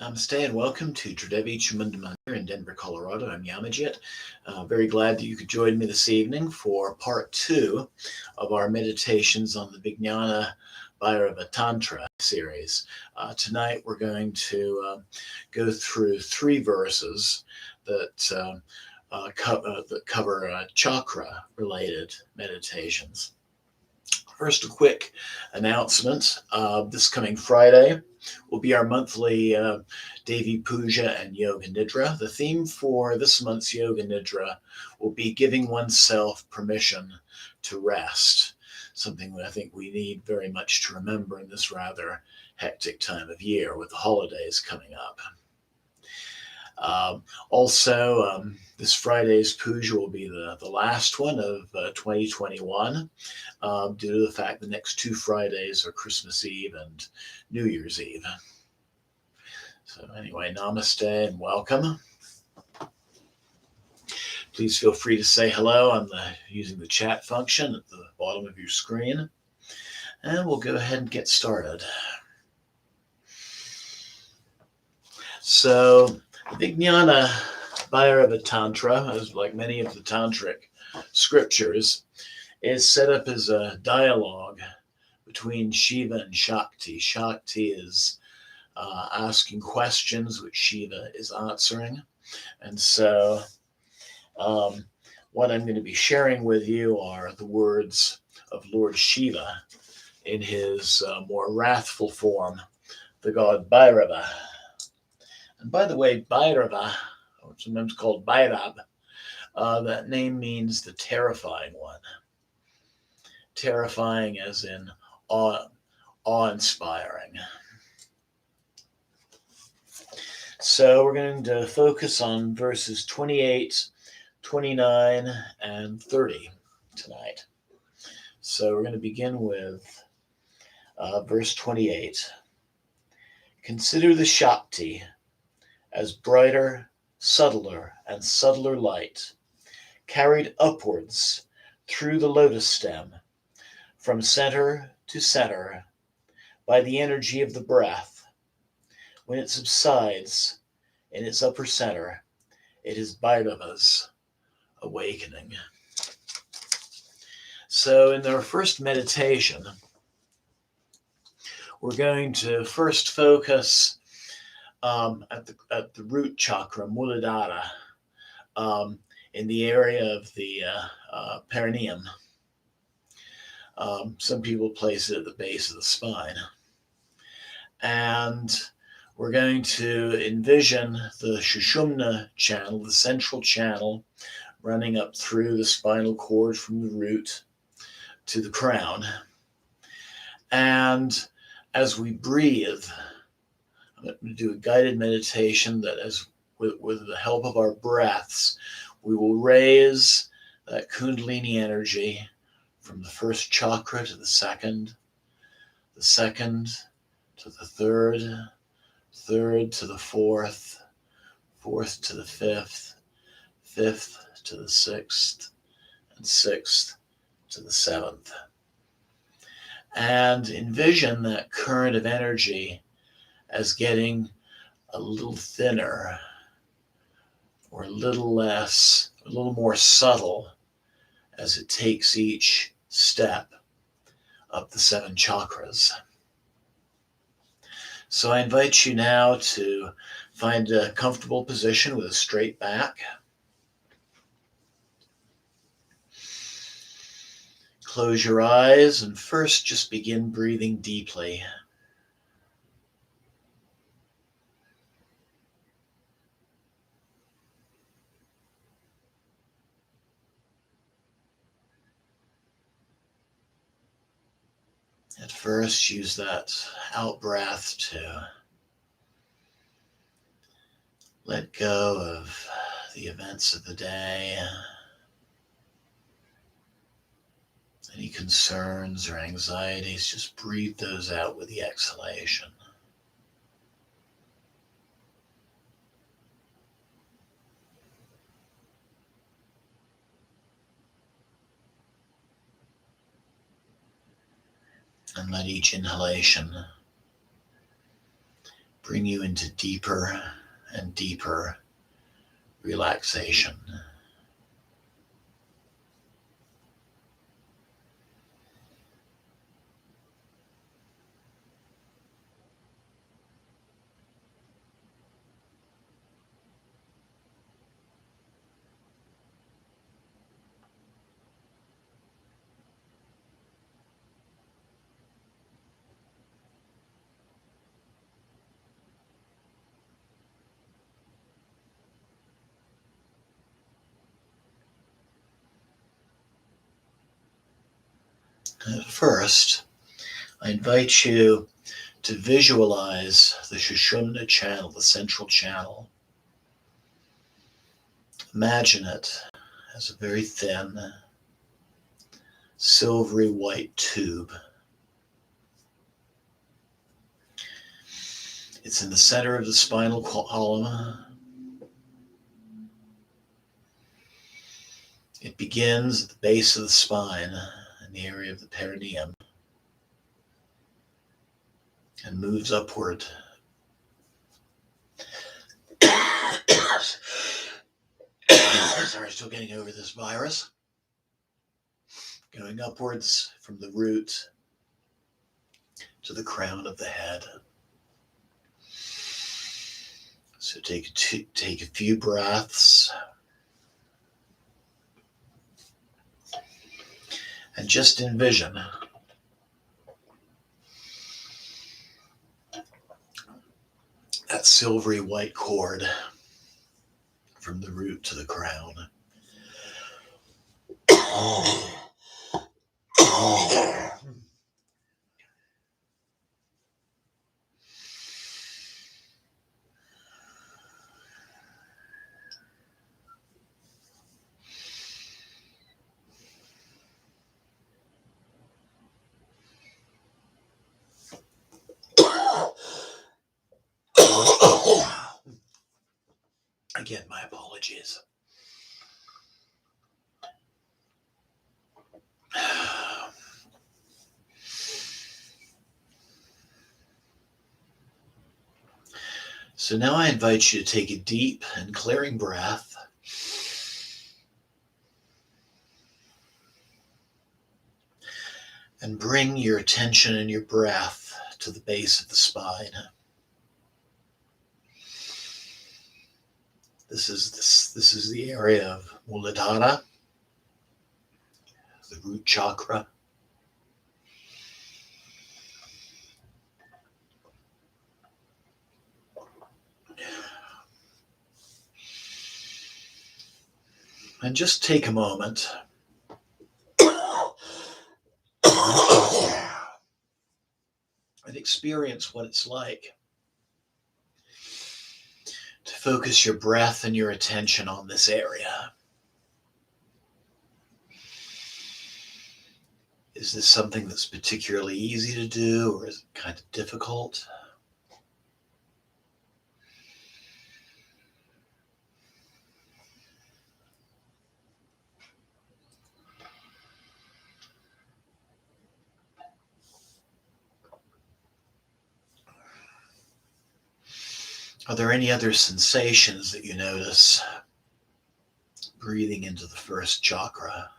Namaste and welcome to Tridevi Chamundamani here in Denver, Colorado. I'm Yamajit. Very glad that you could join me this evening for part 2 of our meditations on the Vijnanabhairava Tantra series. Tonight we're going to go through 3 verses that cover chakra-related meditations. First, a quick announcement. This coming Friday will be our monthly Devi Puja and Yoga Nidra. The theme for this month's Yoga Nidra will be giving oneself permission to rest, something that I think we need very much to remember in this rather hectic time of year with the holidays coming up. Also, this Friday's puja will be the last one of 2021 due to the fact the next 2 Fridays are Christmas Eve and New Year's Eve. So anyway, namaste and welcome. Please feel free to say hello using the chat function at the bottom of your screen. And we'll go ahead and get started. So, Vijnanabhairava Tantra, as like many of the tantric scriptures, is set up as a dialogue between Shiva and Shakti. Shakti is asking questions which Shiva is answering. And so what I'm going to be sharing with you are the words of Lord Shiva in his more wrathful form, the god Bhairava. And by the way, Bhairava, or sometimes called Bhairab, that name means the terrifying one. Terrifying as in awe-inspiring. So we're going to focus on verses 28, 29, and 30 tonight. So we're going to begin with verse 28. Consider the Shakti as brighter, subtler, and subtler light, carried upwards through the lotus stem, from center to center, by the energy of the breath. When it subsides in its upper center, it is Bhairava's awakening. So in our first meditation, we're going to first focus at the root chakra, Muladhara, in the area of the perineum. Some people place it at the base of the spine. And we're going to envision the Sushumna channel, the central channel, running up through the spinal cord from the root to the crown. And as we breathe, I'm going to do a guided meditation that with the help of our breaths, we will raise that Kundalini energy from the first chakra to the second to the third to the fourth to the fifth to the sixth, and sixth to the seventh. And envision that current of energy as getting a little thinner or a little less, a little more subtle as it takes each step up the 7 chakras. So I invite you now to find a comfortable position with a straight back. Close your eyes and first just begin breathing deeply. At first, use that out breath to let go of the events of the day, any concerns or anxieties. Just breathe those out with the exhalation. And let each inhalation bring you into deeper and deeper relaxation. First, I invite you to visualize the Sushumna channel, the central channel. Imagine it as a very thin, silvery white tube. It's in the center of the spinal column. It begins at the base of the spine in the area of the perineum and moves upward. Sorry, still getting over this virus. Going upwards from the root to the crown of the head. So take a few breaths and just envision that silvery white cord from the root to the crown. Again, my apologies. So now I invite you to take a deep and clearing breath. And bring your attention and your breath to the base of the spine. This is the area of Muladhara, the Root Chakra. And just take a moment and experience what it's like to focus your breath and your attention on this area. Is this something that's particularly easy to do, or is it kind of difficult? Are there any other sensations that you notice breathing into the first chakra?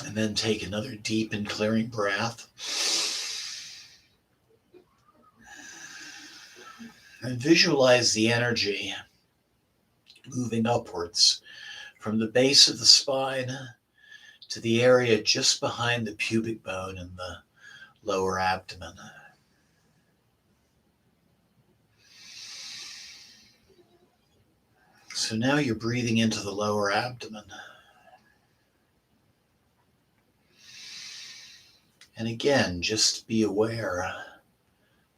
And then take another deep and clearing breath. And visualize the energy moving upwards from the base of the spine to the area just behind the pubic bone in the lower abdomen. So now you're breathing into the lower abdomen. And again, just be aware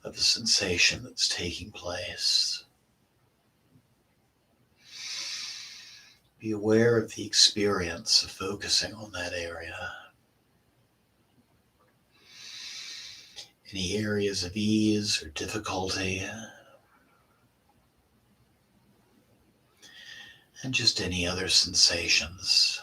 of the sensation that's taking place. Be aware of the experience of focusing on that area. any areas of ease or difficulty, and just any other sensations.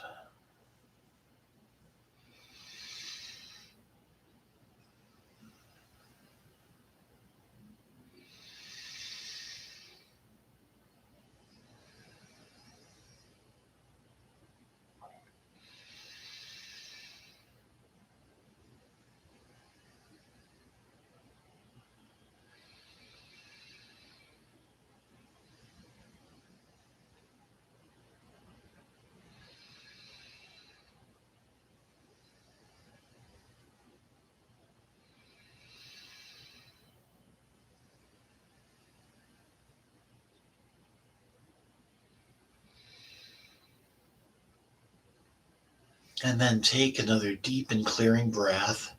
And then take another deep and clearing breath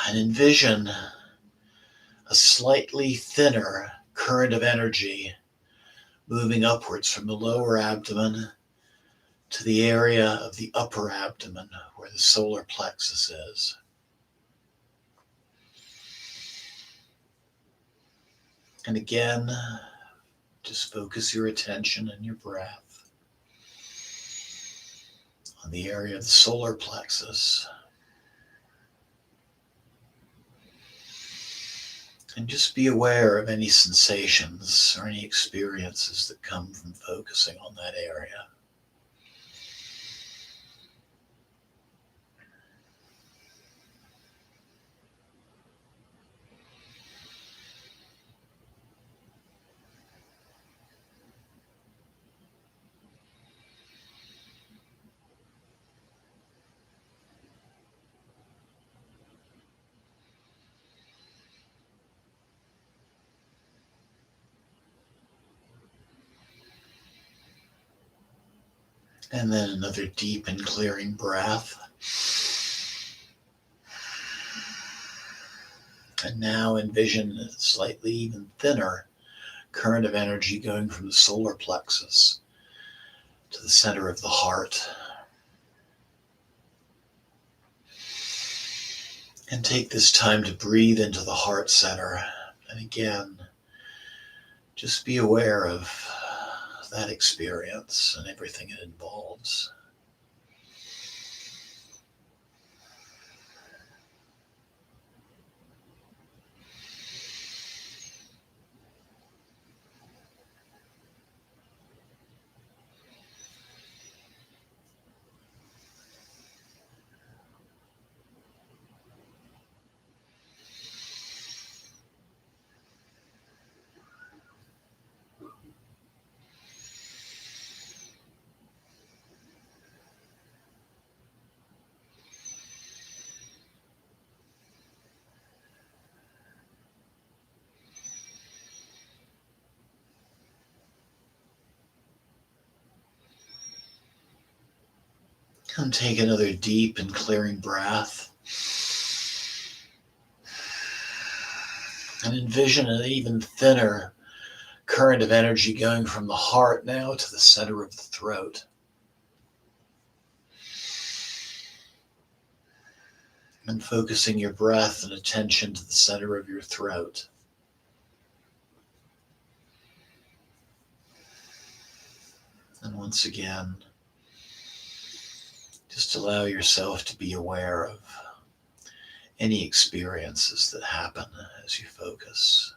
and envision a slightly thinner current of energy moving upwards from the lower abdomen to the area of the upper abdomen where the solar plexus is. And again, just focus your attention and your breath on the area of the solar plexus. And just be aware of any sensations or any experiences that come from focusing on that area. And then another deep and clearing breath. And now envision a slightly even thinner current of energy going from the solar plexus to the center of the heart. And take this time to breathe into the heart center. And again, just be aware of that experience and everything it involves. And take another deep and clearing breath. And envision an even thinner current of energy going from the heart now to the center of the throat. And focusing your breath and attention to the center of your throat. And once again, just allow yourself to be aware of any experiences that happen as you focus.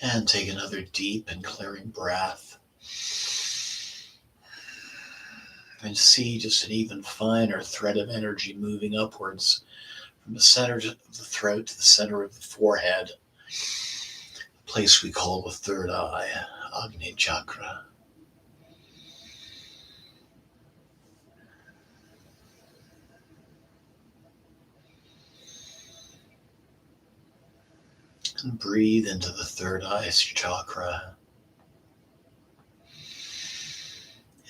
And take another deep and clearing breath. And see just an even finer thread of energy moving upwards from the center of the throat to the center of the forehead, a place we call the third eye, Eye Chakra. And breathe into the third eye chakra.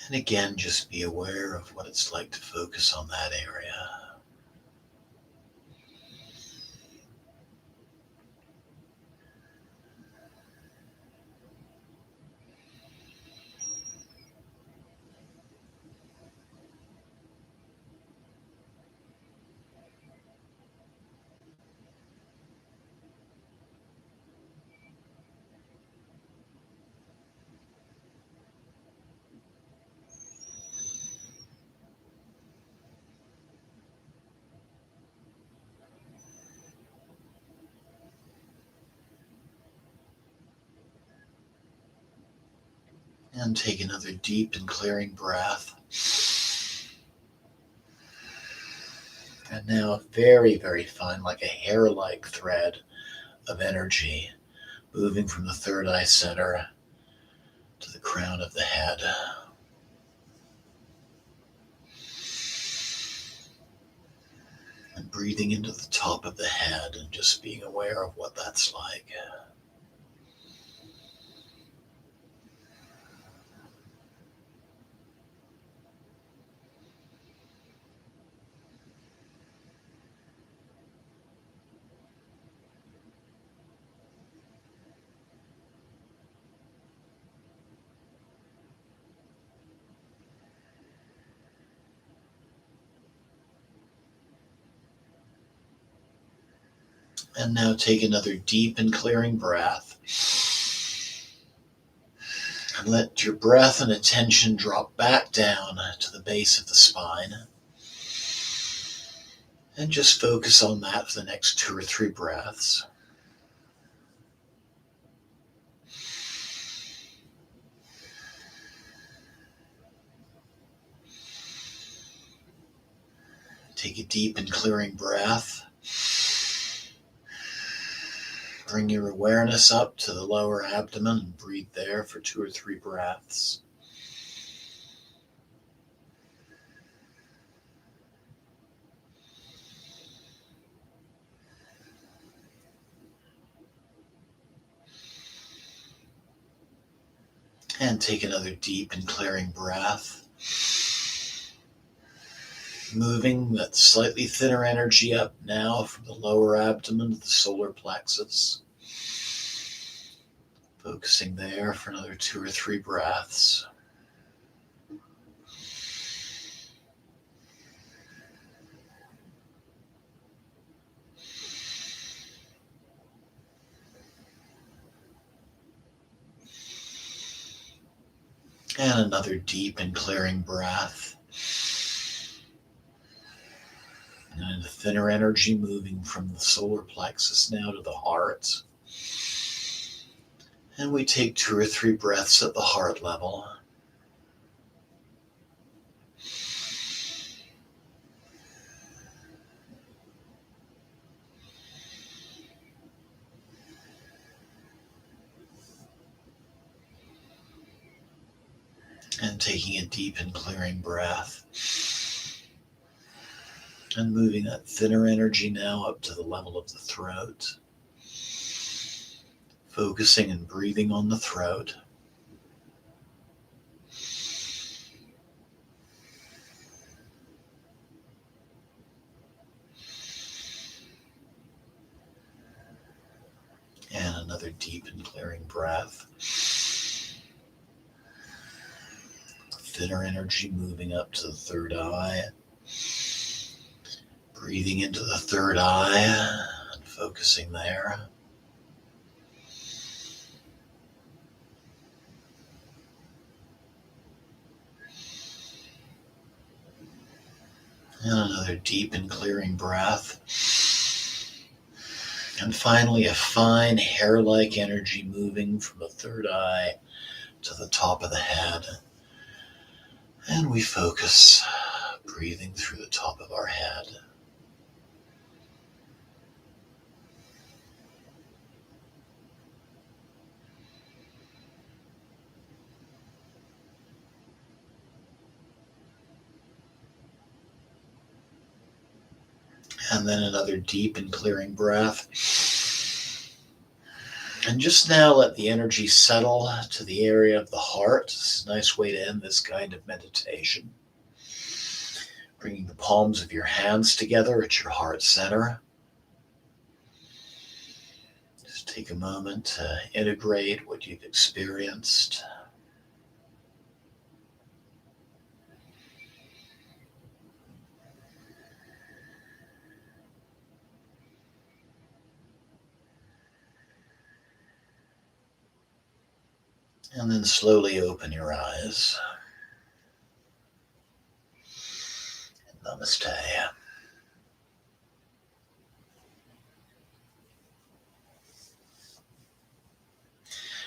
And again, just be aware of what it's like to focus on that area. And take another deep and clearing breath. And now very, very fine, like a hair-like thread of energy moving from the third eye center to the crown of the head. And breathing into the top of the head and just being aware of what that's like. And now take another deep and clearing breath. And let your breath and attention drop back down to the base of the spine. And just focus on that for the next 2 or 3 breaths. Take a deep and clearing breath. Bring your awareness up to the lower abdomen and breathe there for 2 or 3 breaths. And take another deep and clearing breath. Moving that slightly thinner energy up now from the lower abdomen to the solar plexus. Focusing there for another 2 or 3 breaths. And another deep and clearing breath. And the thinner energy moving from the solar plexus now to the heart. And we take 2 or 3 breaths at the heart level. And taking a deep and clearing breath. And moving that thinner energy now up to the level of the throat. Focusing and breathing on the throat. And another deep and clearing breath. Thinner energy moving up to the third eye. Breathing into the third eye and focusing there. And another deep and clearing breath. And finally, a fine hair-like energy moving from the third eye to the top of the head. And we focus, breathing through the top of our head. And then another deep and clearing breath. And just now let the energy settle to the area of the heart. It's a nice way to end this kind of meditation. Bringing the palms of your hands together at your heart center. Just take a moment to integrate what you've experienced. And then slowly open your eyes. Namaste.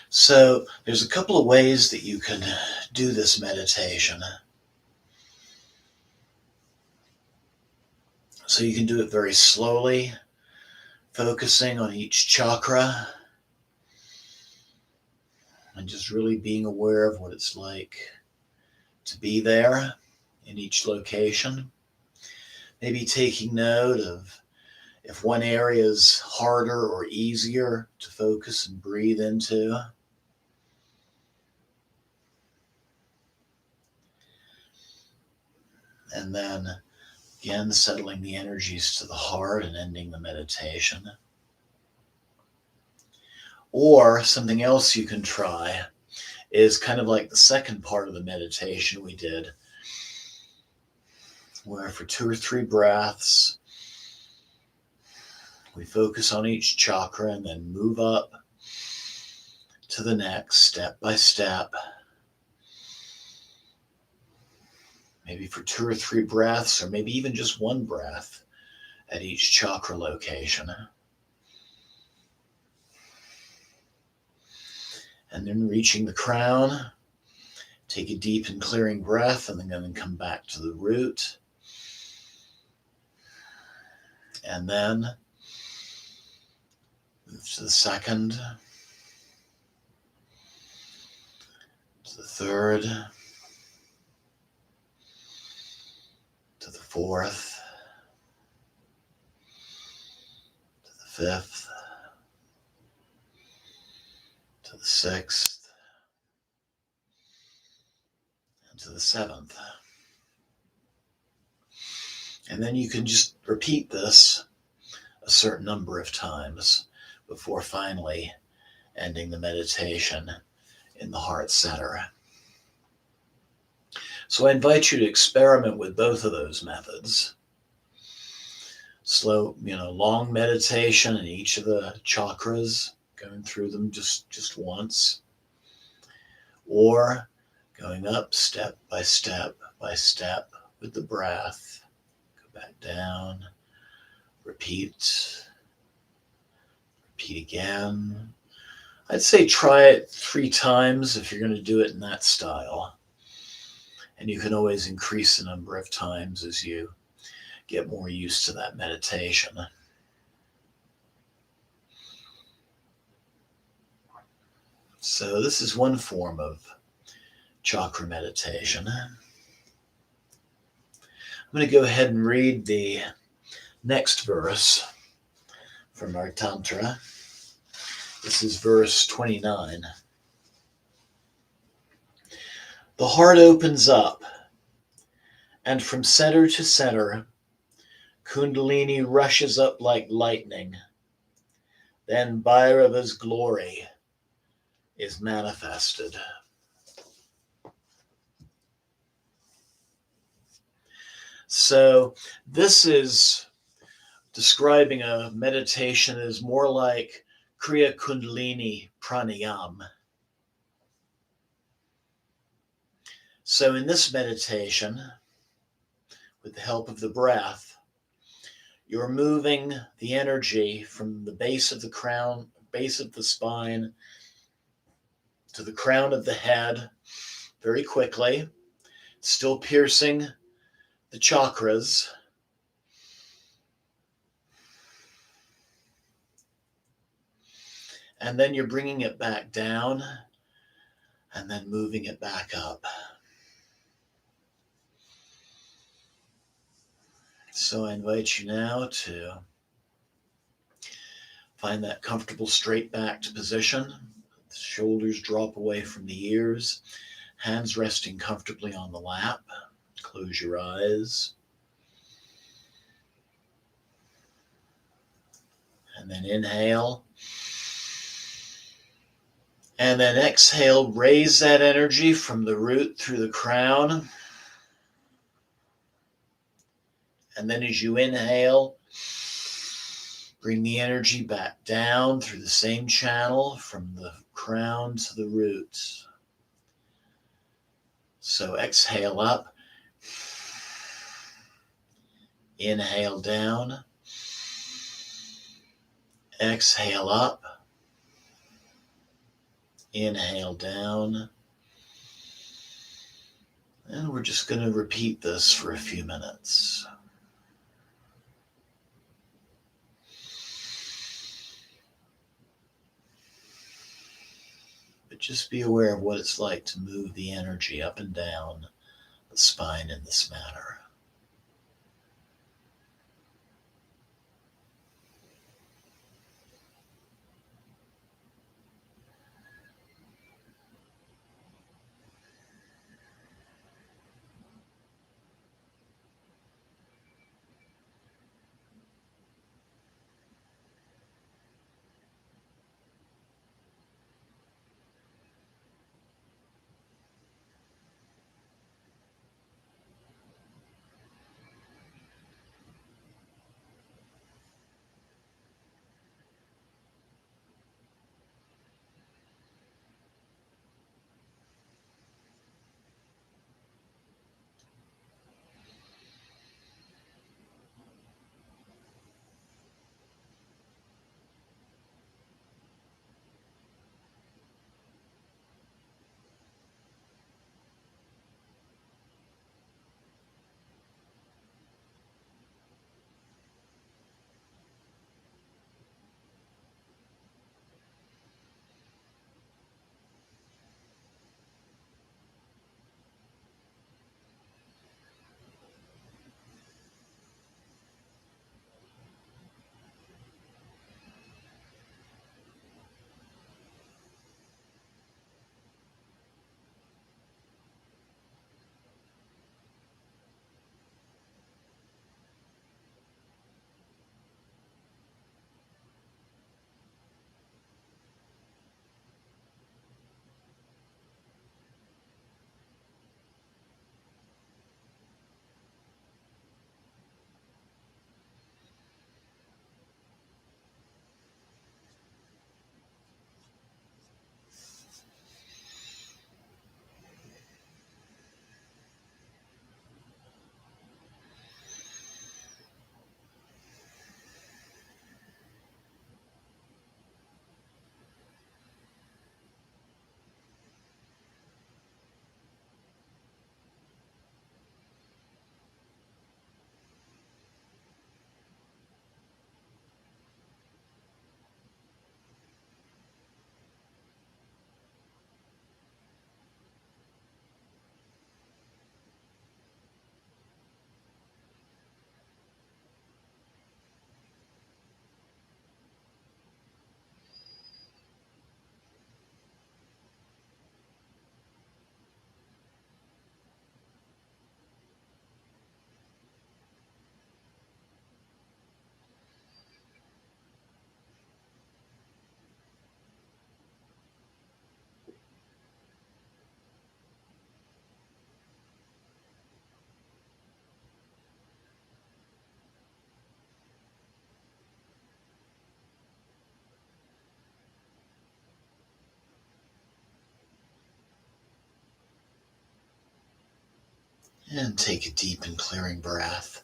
So there's a couple of ways that you can do this meditation. So you can do it very slowly, focusing on each chakra and just really being aware of what it's like to be there in each location. Maybe taking note of if one area is harder or easier to focus and breathe into. And then again, settling the energies to the heart and ending the meditation. Or something else you can try is kind of like the second part of the meditation we did, where for 2 or 3 breaths, we focus on each chakra and then move up to the next step by step. Maybe for 2 or 3 breaths, or maybe even just 1 breath at each chakra location. And then reaching the crown, take a deep and clearing breath, and then come back to the root. And then move to the second, to the third, to the fourth, to the fifth, to the sixth, and to the seventh. And then you can just repeat this a certain number of times before finally ending the meditation in the heart center. So I invite you to experiment with both of those methods. Slow, long meditation in each of the chakras, going through them just once. Or going up step by step by step with the breath. Go back down, repeat again. I'd say try it 3 times if you're going to do it in that style. And you can always increase the number of times as you get more used to that meditation. So this is one form of chakra meditation. I'm going to go ahead and read the next verse from our Tantra. This is verse 29. The heart opens up, and from center to center, Kundalini rushes up like lightning. Then Bhairava's glory is manifested. So this is describing a meditation as more like Kriya Kundalini Pranayam. So in this meditation, with the help of the breath, you're moving the energy from the base of the crown, base of the spine, to the crown of the head very quickly, Still piercing the chakras. And then you're bringing it back down and then moving it back up. So I invite you now to find that comfortable straight-backed position. The shoulders drop away from the ears, hands resting comfortably on the lap. Close your eyes. And then inhale. And then exhale, raise that energy from the root through the crown. And then as you inhale, bring the energy back down through the same channel from the crown to the roots. So exhale up. Inhale down. Exhale up. Inhale down. And we're just going to repeat this for a few minutes. But just be aware of what it's like to move the energy up and down the spine in this manner. And take a deep and clearing breath.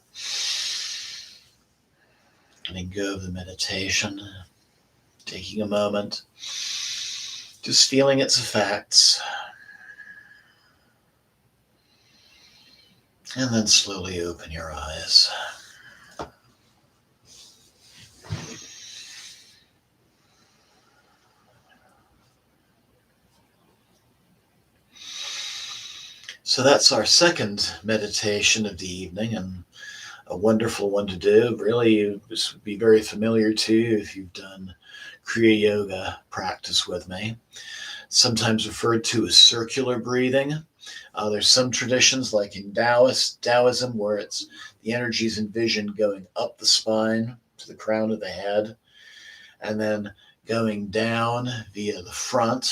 Letting go of the meditation. Taking a moment. Just feeling its effects. And then slowly open your eyes. So that's our second meditation of the evening, and a wonderful one to do. Really, this would be very familiar to you if you've done Kriya Yoga practice with me. Sometimes referred to as circular breathing. There's some traditions, like in Taoism, where it's the energies envisioned going up the spine to the crown of the head, and then going down via the front.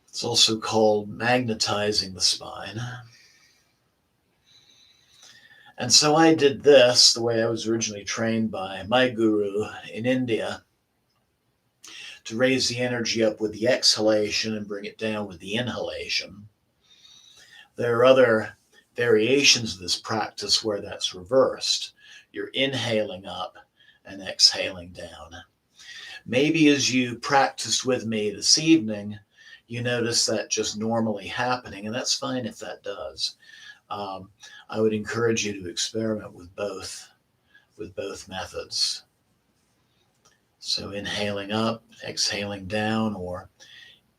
It's also called magnetizing the spine. And so I did this the way I was originally trained by my guru in India, to raise the energy up with the exhalation and bring it down with the inhalation. There are other variations of this practice where that's reversed. You're inhaling up and exhaling down. Maybe as you practiced with me this evening, you notice that just normally happening, and that's fine if that does. I would encourage you to experiment with both methods. So inhaling up, exhaling down, or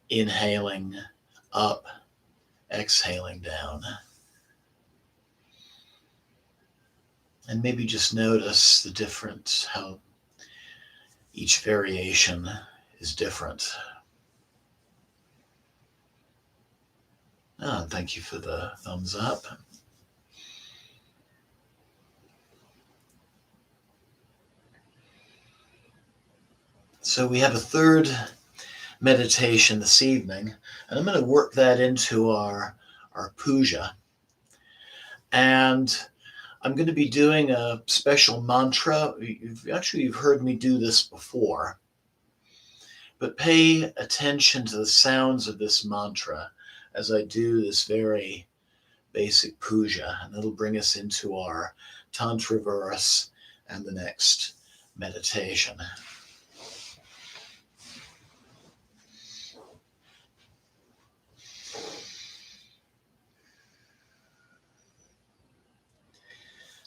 inhaling up, exhaling down. And maybe just notice the difference, how each variation is different. And thank you for the thumbs up. So we have a third meditation this evening, and I'm going to work that into our puja. And I'm going to be doing a special mantra. You've heard me do this before, but pay attention to the sounds of this mantra as I do this very basic puja, and it'll bring us into our Tantra verse and the next meditation.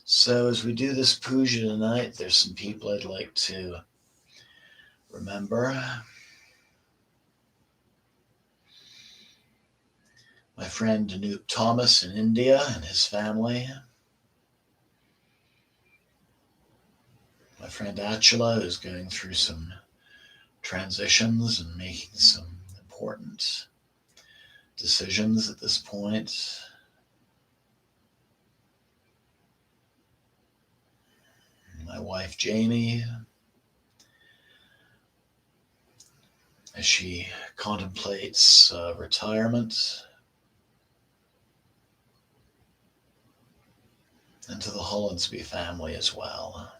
So as we do this puja tonight, there's some people I'd like to remember. My friend Anup Thomas in India and his family. My friend Achala, who's going through some transitions and making some important decisions at this point. My wife Jamie, as she contemplates retirement. And to the Hollandsby family as well.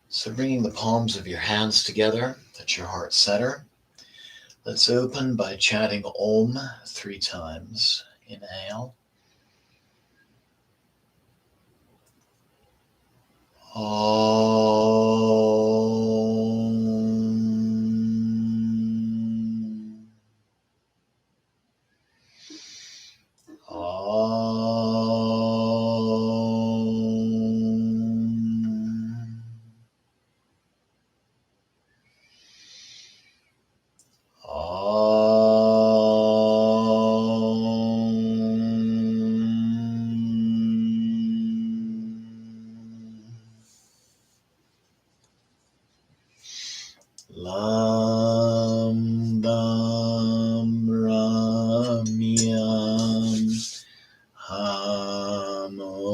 So bringing the palms of your hands together at your heart center, let's open by chanting Om 3 times. Inhale. Om. Lam Bam Ramyam Ham Om.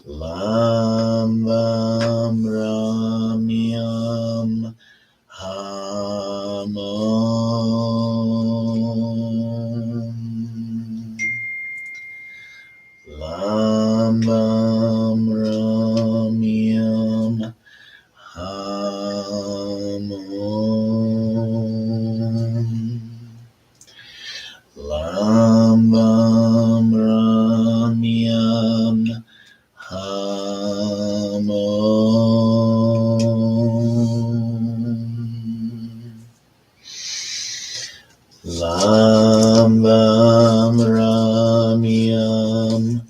Lam Bam Ramyam Ham Om. Lam Bam Ramyam Ham Om. Lam Bam Ram Yam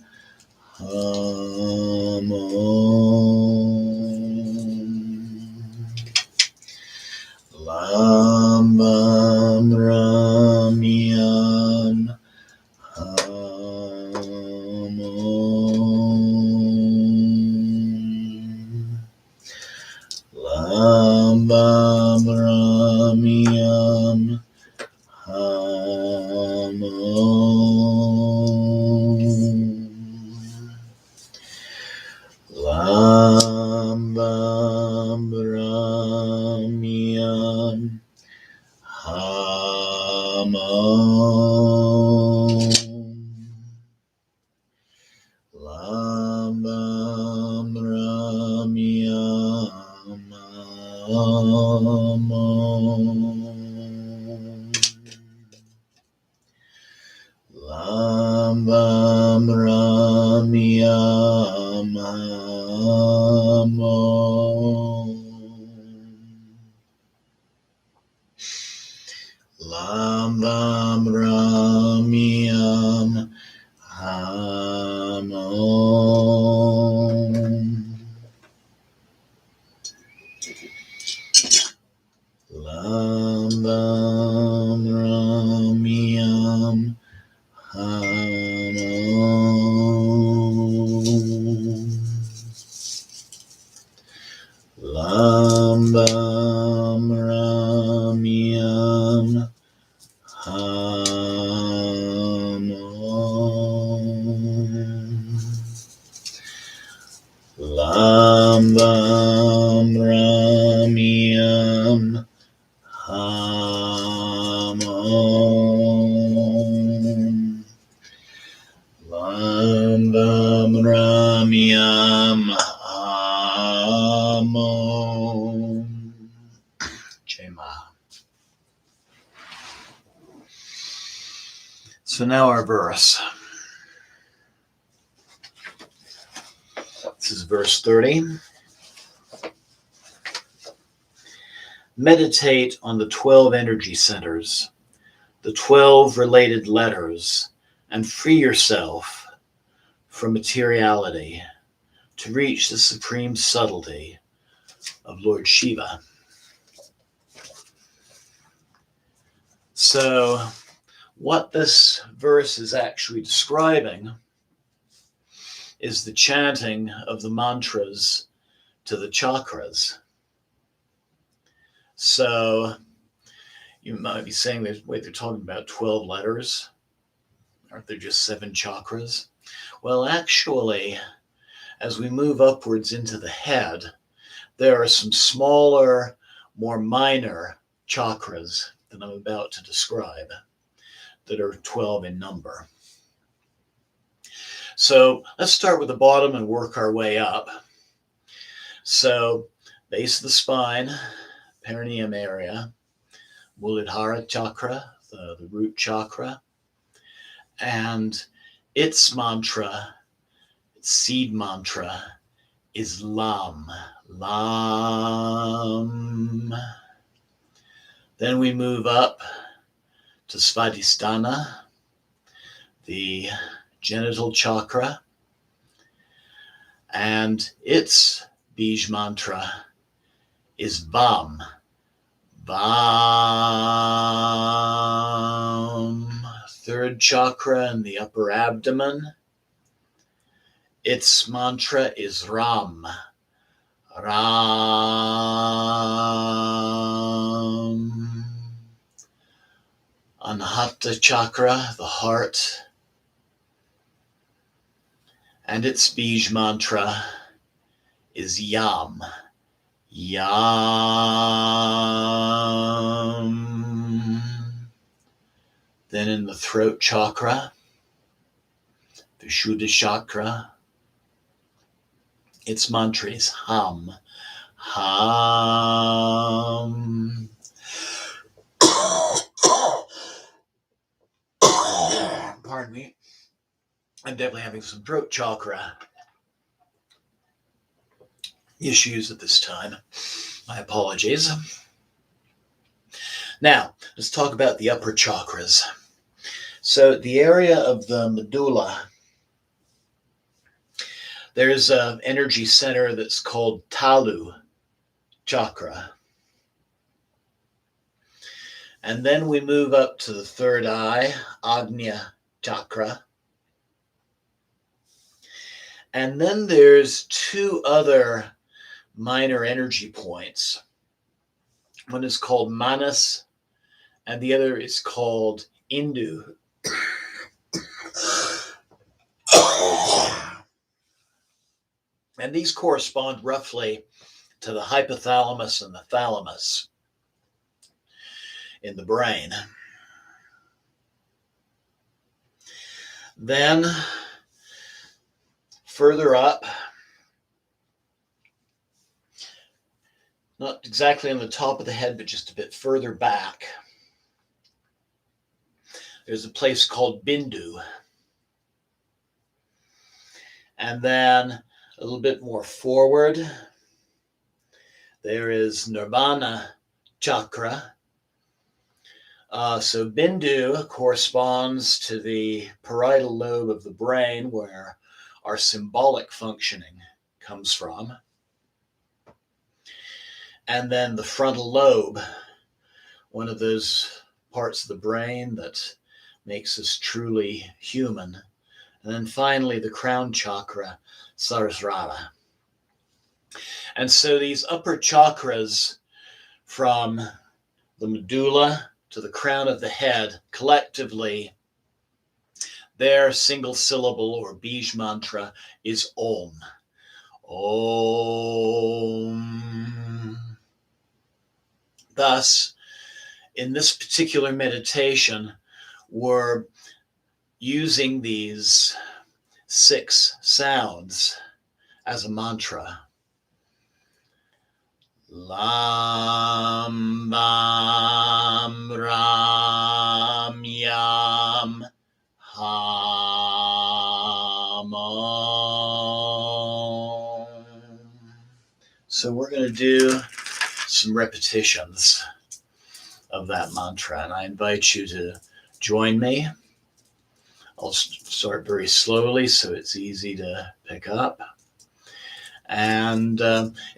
Ham Om. Lam Bam Ram Yam Ham Om. Lam Bam Ram Yam Ham Om. Lam Bam Ram Yam Ham Om. Lam Bam Ram Yam Ham Om. Lam Bam Ram Yam Ham Om. Lam Bam Ram Yam Ham Om. Lam Bam Ram Yam Ham Om. Lam Bam Ram Yam Ham Om. Lam Bam Ram Yam Ham Om. Lam Bam Ram Yam Ham Om. Jema. So now our verse. This is verse 30. Meditate on the 12 energy centers, the 12 related letters, and free yourself from materiality to reach the supreme subtlety of Lord Shiva. So, what this verse is actually describing is the chanting of the mantras to the chakras. So, you might be saying, wait, they're talking about 12 letters? Aren't there just 7 chakras? Well, actually, as we move upwards into the head, there are some smaller, more minor chakras that I'm about to describe that are 12 in number. So let's start with the bottom and work our way up. So base of the spine, perineum area, Muladhara chakra, the root chakra, and its mantra, its seed mantra, is Lam. Lam. Then we move up to Svadhisthana, the genital chakra, and its Bij mantra is Vam. Vam. Third chakra in the upper abdomen. Its mantra is Ram. Ram. Anahata chakra, the heart, and its Bij mantra is Yam. Yam. Then in the throat chakra, the Shuddha chakra, its mantra is Ham. Ham. Pardon me. I'm definitely having some throat chakra issues at this time. My apologies. Now, Let's talk about the upper chakras. So the area of the medulla, there's an energy center that's called Talu Chakra. And then we move up to the third eye, Agnya Chakra. And then there's two other minor energy points. One is called Manas, and the other is called Indu. And these correspond roughly to the hypothalamus and the thalamus in the brain. Then, further up, not exactly on the top of the head, but just a bit further back, there's a place called Bindu. And then a little bit more forward, there is Nirvana Chakra. So Bindu corresponds to the parietal lobe of the brain where our symbolic functioning comes from. And then the frontal lobe, one of those parts of the brain that makes us truly human. And then finally, the crown chakra, Sarasrara. And so these upper chakras from the medulla to the crown of the head, collectively, their single syllable or Bij mantra is Om. Om. Thus, in this particular meditation, we're using these 6 sounds as a mantra. Lam Bam Ram Yam Ham Om. So we're going to do some repetitions of that mantra, and I invite you to join me. I'll start very slowly so it's easy to pick up. And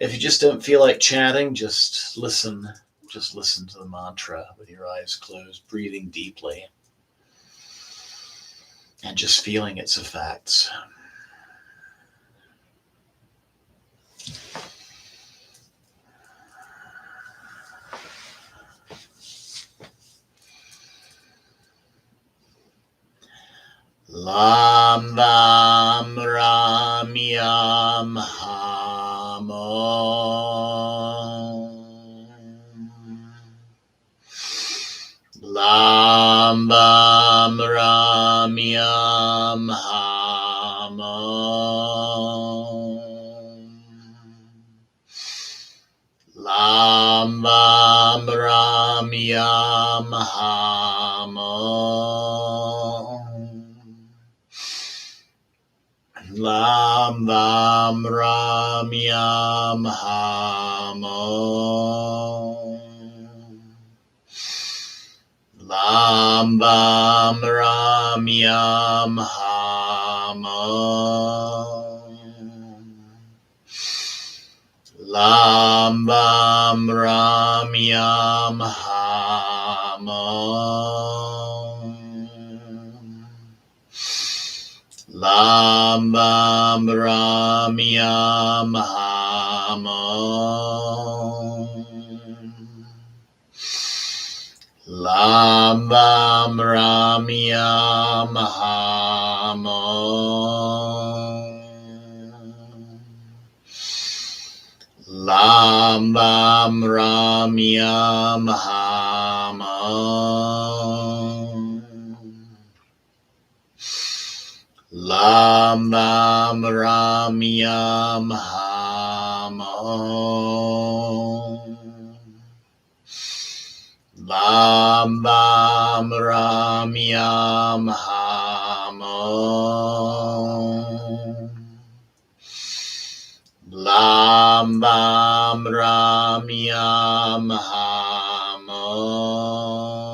if you just don't feel like chanting, just listen to the mantra with your eyes closed, breathing deeply, and just feeling its effects. Lam Vam Ram Yam Ham Om. Lam Vam Ram Yam Ham Om. Lam Vam Ram Yam Ham Om. Lam Vam Ram Yam Ham Om. Lam Vam Ram Yam Ham Om. Lam Vam Ram Yam Ham Om. Lam Vam Ram Yam Ham Om. Lam Vam Ram Yam Ham Om. Lam Vam Ram Yam Ham Om. Lam Vam Ram Yam Ham Om. Lam Vam Ram Yam Ham Om. Lam Vam Ram Yam Ham Om.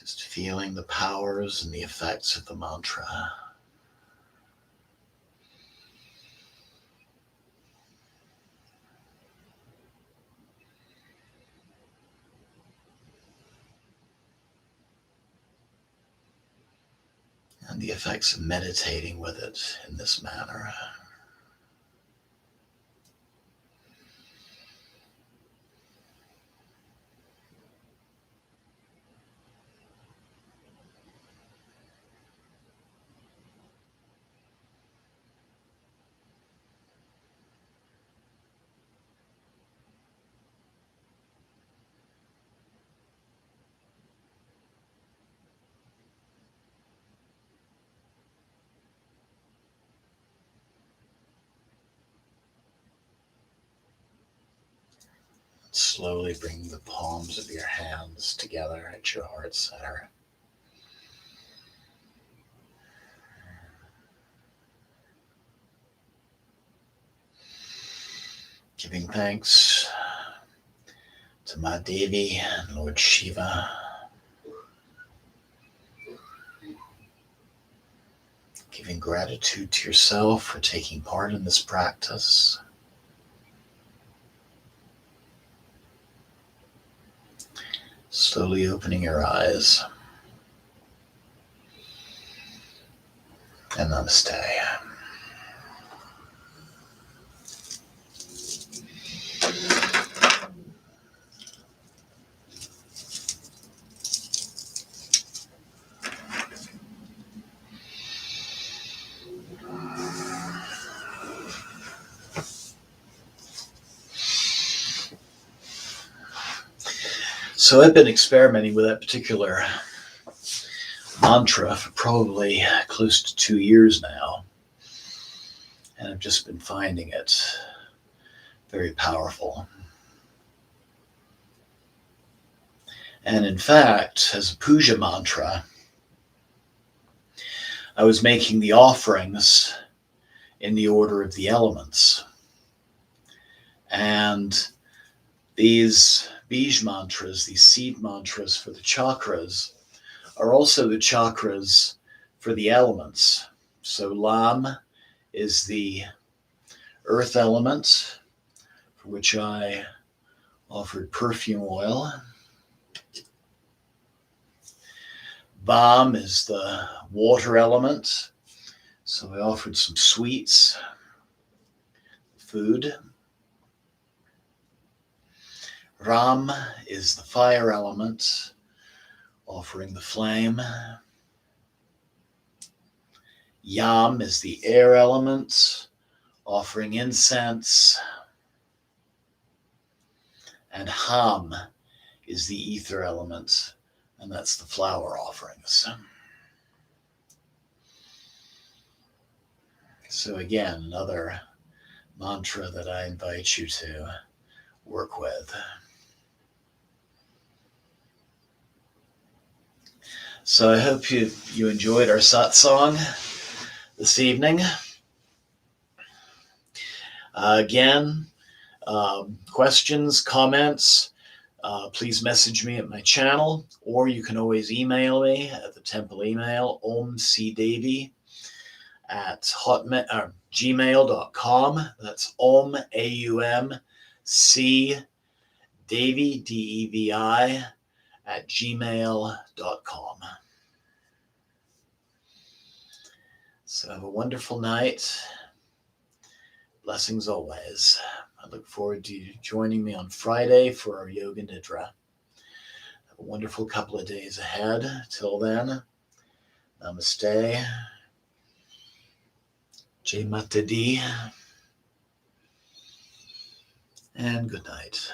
Just feeling the powers and the effects of the mantra. And the effects of meditating with it in this manner. Slowly bring the palms of your hands together at your heart center. Giving thanks to my Devi and Lord Shiva. Giving gratitude to yourself for taking part in this practice. Slowly opening your eyes. And namaste. So I've been experimenting with that particular mantra for probably close to 2 years now. And I've just been finding it very powerful. And in fact, as a Puja Mantra, I was making the offerings in the order of the elements. And these Bij mantras, these seed mantras for the chakras, are also the chakras for the elements. So Lam is the earth element, for which I offered perfume oil. Vam is the water element, so I offered some sweets, food. Ram is the fire element, offering the flame. Yam is the air element, offering incense. And Ham is the ether element, and that's the flower offerings. So again, another mantra that I invite you to work with. So I hope you enjoyed our satsang this evening. Again, questions, comments, please message me at my channel, or you can always email me at the temple email, omcdevi@gmail.com. That's Om, A-U-M-C, Devi, D-E-V-I, @gmail.com. So have a wonderful night. Blessings always. I look forward to you joining me on Friday for our Yoga Nidra. Have a wonderful couple of days ahead. Till then, namaste. Jai Mata Di. And good night.